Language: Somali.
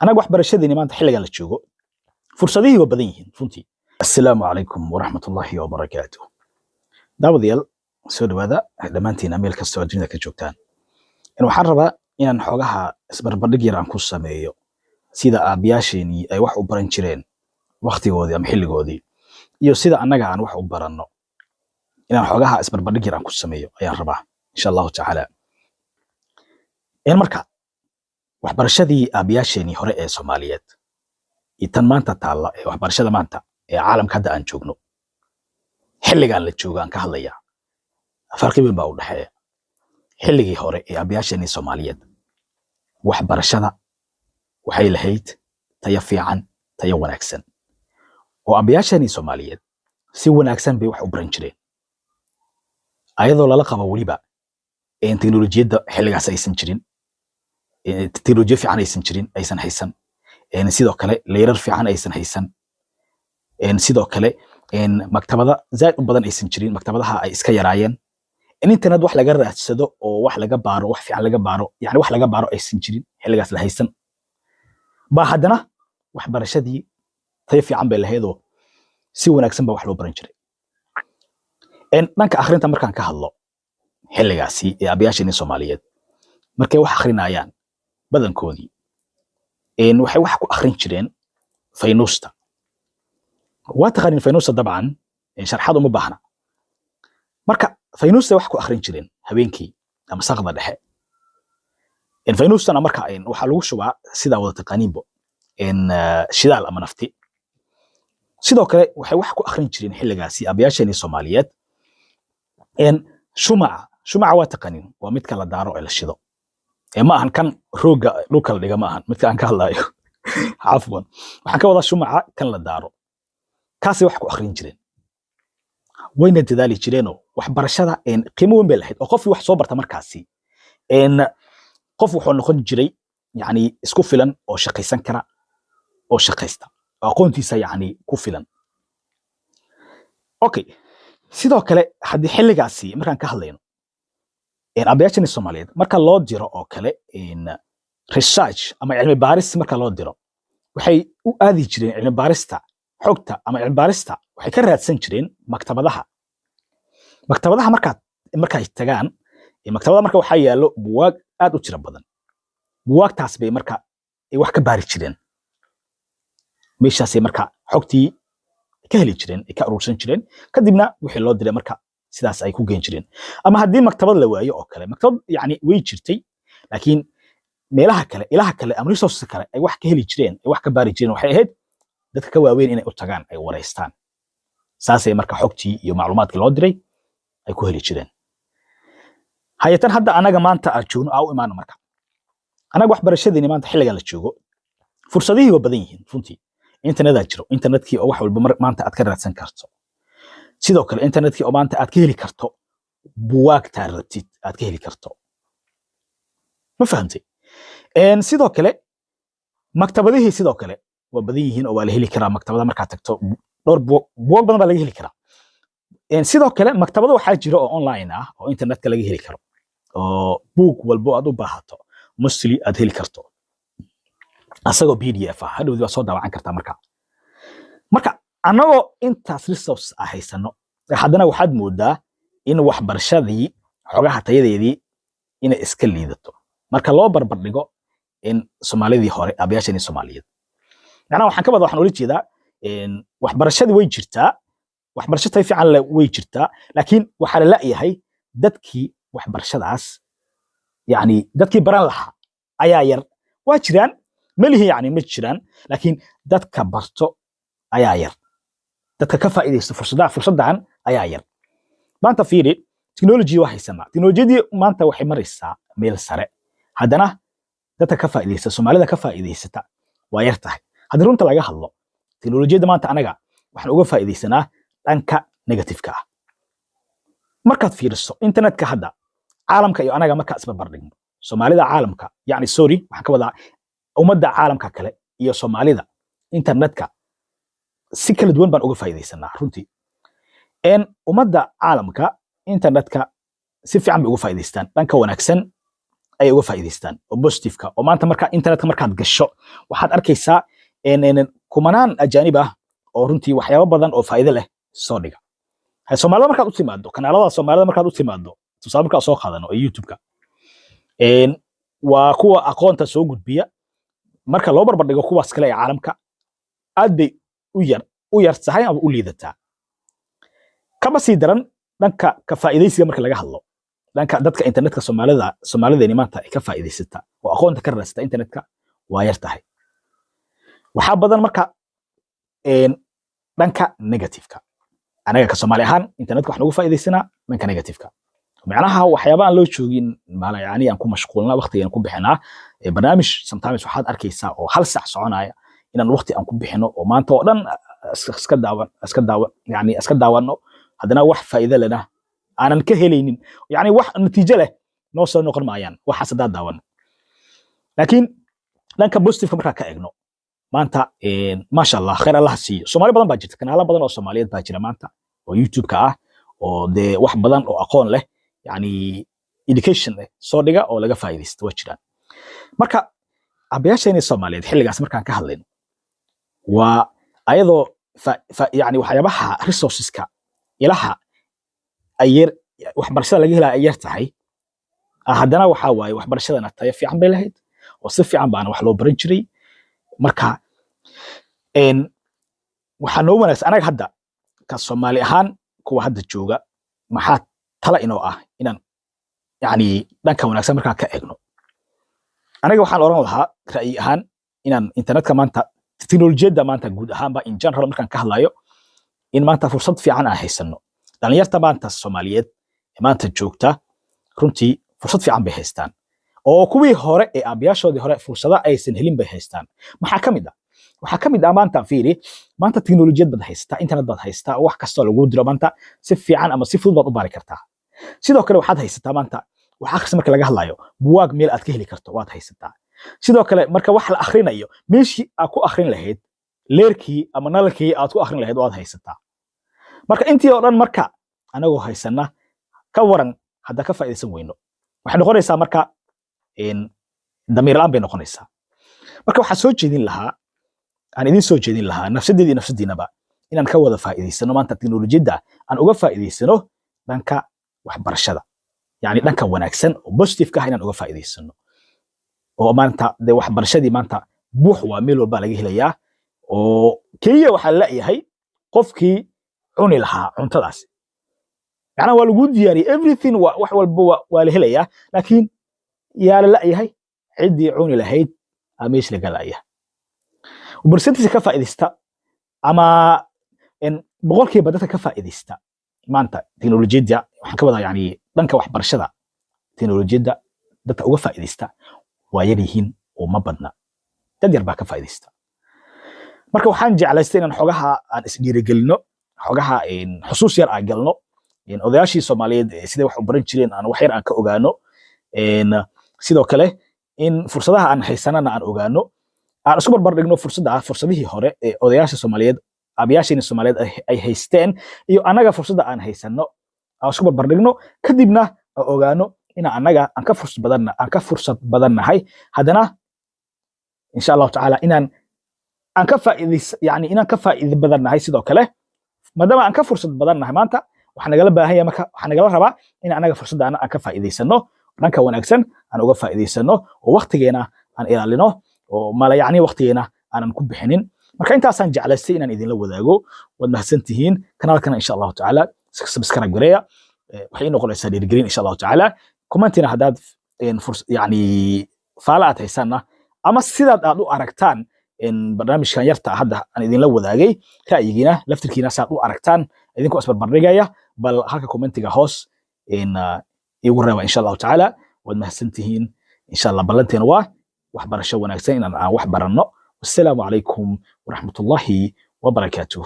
anaga waxbarashadeenii maanta xilligan la joogo fursadihii waa badan yihiin runtii. Assalaamu calaykum waraxmatullaahi wabarakaatuh. daawadayaal soo dhawaada dhammaantiin meel kasta oo dunida ka joogtaan. Waxaan rabaa inaan xogaha isbarbardhig yar aan ku sameeyo sida aabayaasheenii ay wax u baran jireen waqtigoodii ama xilligoodii iyo sida annaga aan wax u baranno. inaan xogaha isbarbardhig yar aan ku sameeyo ayaan rabaa insha Allahu tacaala. marka waxbarashadii aabayaasheenii hore ee Soomaaliyeed iyo tan maanta taalla ee waxbarashada maanta ee caalamka hadda aan joogno xilligan la joogo aan ka hadlayaa farqi weyn baa u dhaxeeya. xilligii hore ee aabayaasheenii Soomaaliyeed waxbarashada waxay lahayd tayo fiican, tayo wanaagsan, oo aabayaasheenii Soomaaliyeed si wanaagsan bay wax u baran jireen ayadoo lala qabo waliba teknolojiyadda xilligaas aysan jirin, teknolojiya fiican aysan jirin, aysan haysan, sidoo kale leerar fiican aysan haysan, sidoo kale maktabada zaid u badan aysan jirin, maktabadaha ay iska yaraayeen, internet wax laga raadsado oo wax laga baaro, wax fiican laga baaro, yani wax laga baaro aysan jirin xilligaas la haysan. ba haddana waxbarashadii tayo fiican bay lahaydoo si wanaagsan baa wax loo baran jiray. dhanka akhrinta markaan ka hadlo xilligaasi ee aabayaasheenii Soomaaliyeed markay wax akhrinayaan badankoodii waxay wax ku akhrin jireen faynuusta. waa taqaanin faynuusta dabcan sharxad uma baahna. marka faynuusta wax ku akhrin jireen habeenkii ama saqda dhexe. faynuustana marka waxa lagu shubaa sida wada taqaaniinbo shidaal ama nafti. sidoo kale waxay wax ku akhrin jireen xilligaasi aabayaasheenii Soomaaliyeed shumaca waa taqaaniin, waa midka la daaro ee la shido. ma ahan kan rooga dhulka la dhiga, ma ahan midka aan ka hadlayo. cafwan, waxaan ka wadaa shumaca kan la daaro, kaasay wax ku akhrin jireen. wayna dadaali jireenoo waxbarashada qiimo weyn bay lahayd oo qofkii wax soo barta markaasi qof wuxuu noqon jiray yani isku filan oo shaqaysan kara oo shaqaysta oo aqoontiisa yani ku filan. okay, sidoo kale haddii xilligaasi markaan ka hadlayno aabayaasheenii Soomaaliyeed marka loo diro oo kale research ama cilmi baaris marka loo diro waxay u aadi jireen cilmi baarista xogta ama cilmi baarista waxay ka raadsan jireen maktabadaha. markay tagaan maktabada marka waxaa yaallo buugaag aad u tiro badan. buugaagtaas bay marka wax ka baari jireen. meeshaasay marka xogtii ka heli jireen, ka urursan jireen, kadibna wixii loo diray marka sidaas ay ku geen jireen. ama haddii maktabad la waayo oo kale, maktabad yani way jirtay laakiin meelaha kale, ilaha kale ama resources kale ay wax ka heli jireen, ay wax ka baari jireen waxay ahayd dadka ka waaweyn inay u tagaan, ay wareystaan. saasay marka xogtii iyo macluumaadkii loo diray ay ku heli jireen. hayatan hadda anaga maanta aan joogno u imaano marka anaga waxbarashadeenii maanta xilligan la joogo fursadihii waa badan yihiin runtii. internetaa jiro, internetkii oo wax walba maanta aad ka raadsan karto. sidoo kale internetkii oo maanta aad ka heli karto buwaagtaa rabtid aad ka heli karto. ma fahamtay? sidoo kale maktabadihii sidoo kale waa badan yihiin oo waa la heli karaa. maktabada markaad tagto dhowr buug badan baa laga heli karaa. sidoo kale maktabado waxaa jira oo online ah oo internetka laga heli karo oo buug walbo aad u baahato mostly aad heli karto asagoo PDF ah, hadhowdii waa soo daawacan kartaa. marka annagoo intaas resource haysano haddana waxaad moodaa in waxbarashadii xogaha tayadeedii inay iska liidato marka loo barbardhigo Soomaalidii hore, aabayaasheenii Soomaaliyeed. macnaha waxaan ka wada waxaan ula jeedaa waxbarashadii way jirtaa, waxbarasho tayo fiican leh way jirtaa, laakiin waxaa la la'yahay dadkii waxbarashadaas yani dadkii baran lahaa ayaa yar. waa jiraan malihi yani ma jiraan, laakiin dadka barto ayaa yar, dadka ka faa'iideysto fursaddan ayaa yar. maanta fiiri, technology waa haysanaa, technolojiyadii maanta waxay maraysaa meel sare, haddana dadka ka faa'iideysta, Soomaalida ka faa'iideysata waa yar tahay. haddii runta laga hadlo technolojiyadda maanta anaga waxaan uga faa'iideysanaa dhanka negative-ka ah. markaad fiiriso internetka hadda caalamka iyo anaga markaa isbarbardhigno, Soomaalida caalamka yani waxaan ka wadaa ummadda caalamka kale iyo Soomaalida internetka si kala duwan baan uga faa'iideysanaa runtii. ummadda caalamka internetka si fiican bay uga faa'iideystaan dhanka wanaagsan ay uga faa'iideystaan oo positive-ka oo maanta marka internetka markaad gasho waxaad arkaysaa kumanaan ajaanib ah oo runtii waxyaabo badan oo faa'iido leh soo dhiga Soomaalida markaad u timaado kanaalada Soomaalida markaad u timaado tusaale markaad soo qaadano ee YouTube-ka waa kuwa aqoonta soo gudbiya marka loo barbar dhigo kuwaas kale ee caalamka aad bay u yar tahay ama u liidataa kama sii daran dhanka ka faa'iideysiga marka laga hadlo dhanka dadka internetka Soomaalida maanta ay ka faa'iideysata oo aqoonta ka raasata internetka waa yar tahay waxa badan marka dhanka negative-ka anaga ka Soomaali ahaan internetka wax nagu faa'iideysanaa dhanka negative-ka macnaha waxyaabo aan loo joogin maala yaani aan ku mashquulna waqtigan ku bixinaa barnaamij sometimes waxaad arkaysaa oo hal saac soconaya inaan waqti aan ku bixino oo maanta oo dhan iska daawano hadana wax faa'iido leh aanan ka helaynin yani wax natiijo leh noo soo noqon maayaan waxa sadaa daawano laakiin dhanka positive marka ka eegno maanta ma sha Allah khayr Allah siiyo Soomaali badan baa jirta kanaala badan oo Soomaaliyeed baa jira maanta oo YouTube-ka ah oo de wax badan oo aqoon leh yani education leh soo dhiga oo laga faa'iideysto waa jiraan marka abayaashayna Soomaaliyeed xilligaas markaan ka hadlayno waa ayadoo yani waxyaabaha resourceska ilaha ayir waxbarashada laga helaa ayar tahay haddana waxa waaye waxbarashadana tayo fiican bay lahayd oo si fiican baan wax loo baran jiray marka waxa noo wanaagsan anaga hadda ka Soomaali ahaan kuwa hadda jooga maxaa tala inoo ah inaan yani dhanka wanaagsan markaan ka eegno anaga waxaan oran lahaa ra'yi ahaan inaan internetka maanta teknolojiyada maanta guud ahaanba in general markaan ka hadlayo in maanta fursad fiican aan haysano dhalinyarta maanta Soomaaliyeed maanta joogta runtii fursad fiican bay haystaan oo kuwii hore ee aabyaashoodii hore fursada aysan helin bay haystaan maxaa kamid ah maanta fiiri maanta teknolojiyad bad haystaa internet bad haystaa wax kasta lagu diro maanta si fiican ama si fudud baad u baari kartaa sidoo kale waxaad haysataa maanta wax akhris marka laga hadlayo buugaag meel aad ka heli karto waad haysataa sidoo kale marka wax la akhrinayo meeshii aad ku akhrin lahayd leerkii ama nalalkii aad ku akhrin lahayd waad haysataa marka intii oo dhan marka anagoo haysana ka waran hadda ka faa'iideysan weyno waxay noqonaysaa marka damiir la'aan bay noqonaysaa marka waxaa soo jeedin lahaa aan idin soo jeedin lahaa nafsadiinaba inaan ka wada faa'iideysano maanta teknolojiyada aan uga faa'iideysano dhanka waxbarashada yani dhanka wanaagsan oo positive-ka inaan uga faa'iideysano oo maanta de waxbarashadii maanta buux waa meel walba laga helayaa oo kaliya waxa la yahay qofkii cuni lahaa cuntadaas yani waa lagu diyaariyay everything wax walba waa la helayaa laakiin yaa la yahay cidii cuni lahayd ameesh laga laaya وبرسنتي ka faa'iideysta ama boqolkiiba dadka ka faa'iideysta maanta teknolojiyada waxaan ka wadaa yani dhanka waxbarashada teknolojiyada dadka uga faa'iideysta waa yar yihiin oo ma badna dad yar baa ka faa'iideysta marka waxaan jeclaystay inaan xogaha aan isdhiirigelino xogaha xusuus yar aan galno odayaashii Soomaaliyeed sidee wax u baran jireen aan wax yar aan ka ogaano sidoo kale in fursadaha aan haysanana aan ogaano aan isku barbar dhigno fursadihii hore ee odayaasha Soomaaliyeed abayaashayna Soomaaliyeed ay haysteen iyo anaga fursada aan haysano aan isku barbar dhigno kadibna ogaano in anaga aan ka fursad badannahay hadana insha Allah taala inaan ka faa'iido badannahay sidoo kale maadaama aan ka fursad badannahay maanta waxaan nagala baahan yahay marka waxaan nagala rabaa in anaga fursadaana aan ka faa'iideysano dhanka wanaagsan aan uga faa'iideysano oo waqtigeena aan ilaalino oo mala yani waqtigeena aanan ku bixinin marka intaasaan jeclaystay inaan idinla wadaago wad mahadsantihiin kanaalkana insha Allah taala subscribe gareeya waxay noqonaysaa dhiirigelin insha Allah taala commentina hadaad yani faalaad haysana ama sidaad aad u aragtaan barnaamijkan yarta hadda aan idinla wadaagay ra'yigiina laftirkiina saad u aragtaan idinkoo isbarbardhigaya bal halka commentiga hoos igu reeba insha Allah taala wad mahadsantihiin insha Allah ballanteena waa waxbarasho wanaagsan inaan wax baranno. Wassalaamu calaykum waraxmatullaahi wabarakaatuh.